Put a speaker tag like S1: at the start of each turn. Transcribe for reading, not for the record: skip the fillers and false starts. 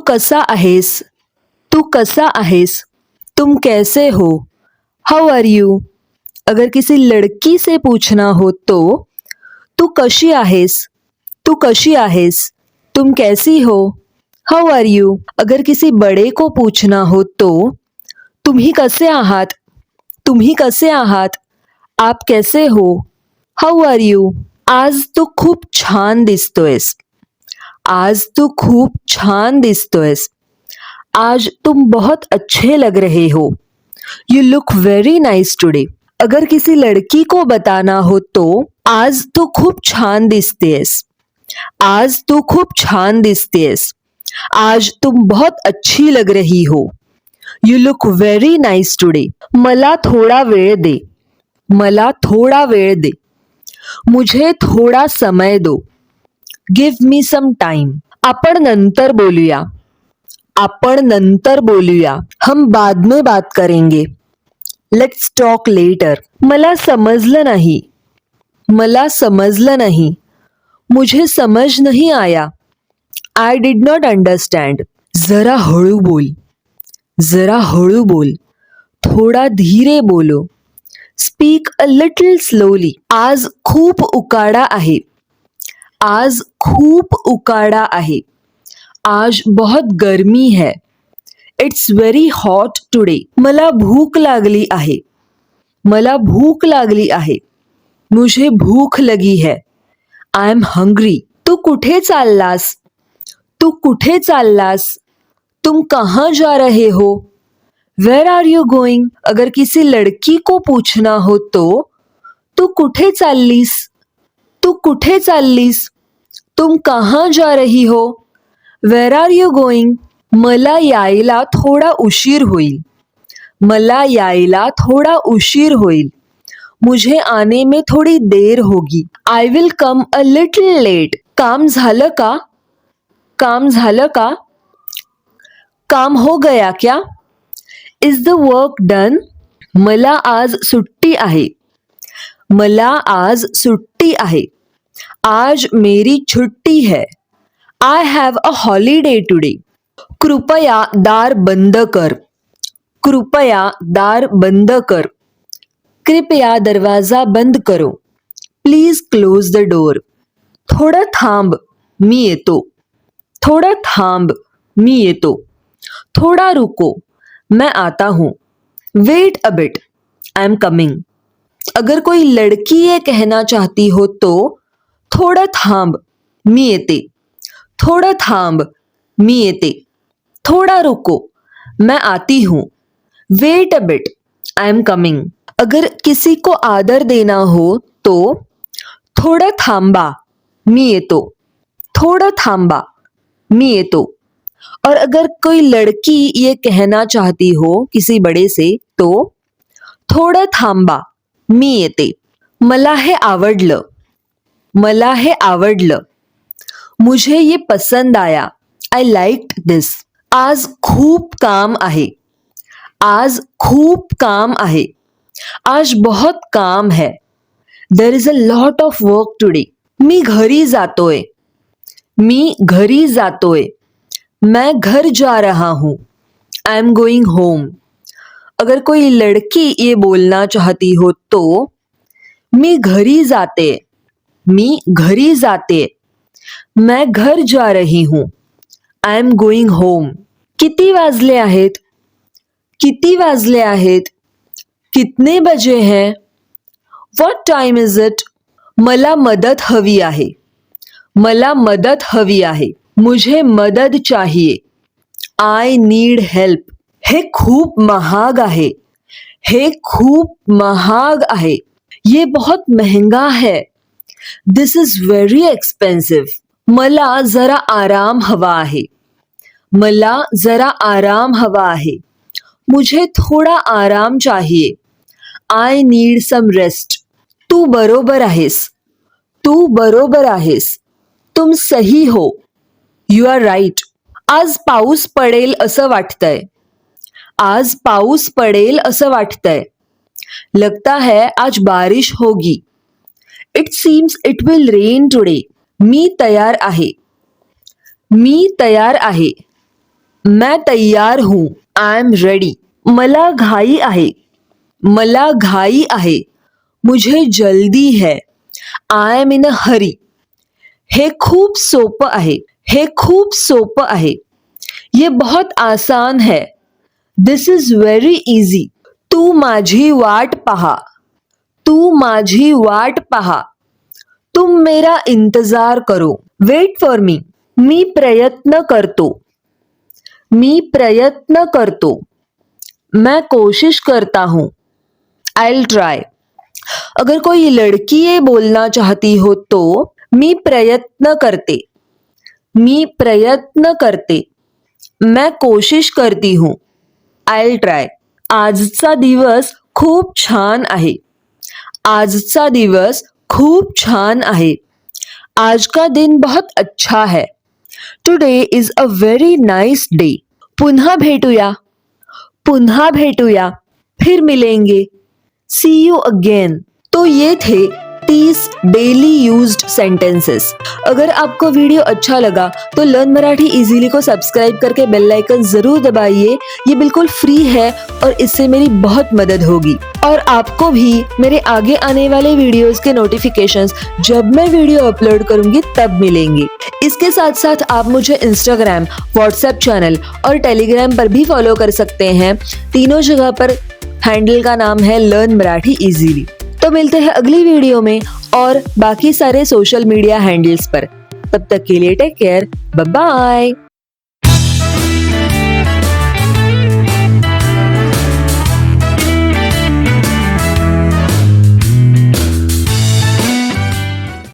S1: कसा आहेस? तू कसा आहेस? तुम कैसे हो? हाउ आर यू? अगर किसी लड़की से पूछना हो तो तू कशी आहेस? तू कशी आहेस? तुम कैसी हो? हाउ आर यू? अगर किसी बड़े को पूछना हो तो तुम्ही कसे आहात? तुम्ही कसे आहात? आप कैसे हो? हाउ आर यू? आज तू खूप छान दिसतोयस. आज तू खूप छान दिसतोयस. आज तुम बहुत अच्छे लग रहे हो. You look very nice today. अगर किसी लड़की को बताना हो तो आज तू खूप छान दिसतेस. आज तू खूप छान दिसतेस. आज तुम बहुत अच्छी लग रही हो. You look very nice today. मला थोडा वेळ दे. मला थोडा वेळ दे. मुझे थोडा समय दो. Give me some time. आपण नंतर बोलूया. आपण नंतर बोलूया. हम बाद में बात करेंगे. Let's talk later. मला समजलं नाही. मला समजलं नाही. मुझे समझ नहीं आया. I did not understand. जरा हळू बोल. जरा हळू बोल. थोडा धीरे बोलो. Speak a little slowly. आज खूप उकाडा आहे. आज खूप उकाडा आहे. आज बहुत गर्मी है. It's very hot today. मला भूक लागली आहे. मला भूक लागली आहे. मुझे भूक लगी है. I am hungry. तू कुठे चाललास? तू कुठे चाललास? तुम कहाँ जा रहे हो? Where are you going? अगर किसी लड़की को पूछना हो तो तू कुठे चाललीस? तू कुठे चाललीस? तुम कहाँ जा रही हो? Where are you going? मला यायला थोडा उशीर होईल. मला यायला थोडा उशीर होईल. मुझे आने में थोड़ी देर होगी. I will come a little late. काम झालं का? काम झालं का? काम हो गया क्या? Is the work done? मला आज सुट्टी आहे. मला आज सुट्टी आहे. आज मेरी छुट्टी है. I have a holiday today. कृपया दार बंद कर. कृपया दार बंद कर. कृपया दरवाजा बंद करो. Please close the door. थोडं थांब, मी येतो. थोडं थांब, मी येतो. थोड़ा रुको, मैं आता हूँ. Weight a bit, I am coming. अगर कोई लड़की ये कहना चाहती हो तो थोडं थांब, मी येते. थोडं थांब, मी येते. थोड़ा रुको, मैं आती हूँ. Weight a bit, I am coming. अगर किसी को आदर देना हो तो थोडं थांबा, मी येतो. थोडं थांबा, मी येतो. और अगर कोई लड़की ये कहना चाहती हो किसी बड़े से तो थोडं थांबा, मी येते. मला हे आवडलं. मला हे आवडलं. मुझे ये पसंद आया. आय लाइक्ड दिस. आज खूप काम आहे. आज खूप काम आहे. आज बहुत काम है. There is a lot of work today. मी घरी जातोय. मी घरी जातोय. मैं घर जा रहा हूँ. I am going home. अगर कोई लड़की ये बोलना चाहती हो तो मी घरी जाते. मी घरी जाते. मैं घर जा रही हूँ. I am going home. किती वाजले आहेत? किती वाजले आहेत? कितने बजे हैं? What time is it? मला मदत हवी आहे. मला मदत हवी आहे. मुझे मदद चाहिए. I need help. हे खूप महाग आहे. हे खूप महाग आहे. ये बहुत महंगा है. दिस इज व्हेरी एक्सपेंसिव. मला जरा आराम हवा आहे. मला जरा आराम हवा आहे. मुझे थोड़ा आराम चाहिए. I need some rest. तू बरोबर आहेस. तू बरोबर आहेस. तुम सही हो. You are right. आज पाऊस पडेल असं वाटतंय. आज पाऊस पडेल असं वाटतंय. लगता है आज बारिश होगी. It seems it will rain today. मी तयार आहे. मी तयार आहे. मैं तैयार हूँ. I am ready. मला घाई आहे. मला घाई आहे. मुझे जल्दी है. I am in a hurry. हे खूप सोपं आहे. हे खूप सोपं आहे. ये बहुत आसान है. दिस इज व्हेरी इझी. तू माझी वाट पहा. तू माझी वाट पहा. तुम मेरा इंतजार करो. Weight for me. मी प्रयत्न करतो. मी प्रयत्न करतो. मैं कोशिश करता हूँ. I'll try. अगर कोई लड़की ये बोलना चाहती हो तो मी प्रयत्न करते. मी प्रयत्न करते. मैं कोशिश करती हूँ. I'll try. आजचा दिवस खूप छान आहे. आजचा दिवस खूप छान आहे. आज का दिन बहुत अच्छा है. Today is a very nice day. पुन्हा भेटूया. पुन्हा भेटूया. फिर मिलेंगे. See you again. तो ये थे 30 डेली यूज्ड सेंटेंसेस. अगर आपको वीडियो अच्छा लगा तो लर्न मराठी इजीली को सब्सक्राइब करके बेल आइकन जरूर दबाइए. ये बिल्कुल फ्री है और इससे मेरी बहुत मदद होगी. और आपको भी मेरे आगे आने वाले वीडियोस के नोटिफिकेशंस जब मैं वीडियो अपलोड करूंगी तब मिलेंगे. इसके साथ साथ आप मुझे इंस्टाग्राम, व्हाट्सएप चैनल और टेलीग्राम पर भी फॉलो कर सकते हैं. तीनों जगह पर हैंडल का नाम है लर्न मराठी इजीली. तो मिलते हैं अगली वीडियो में और बाकी सारे सोशल मीडिया हैंडल्स पर. तब तक के लिए टेक केयर. Bye bye.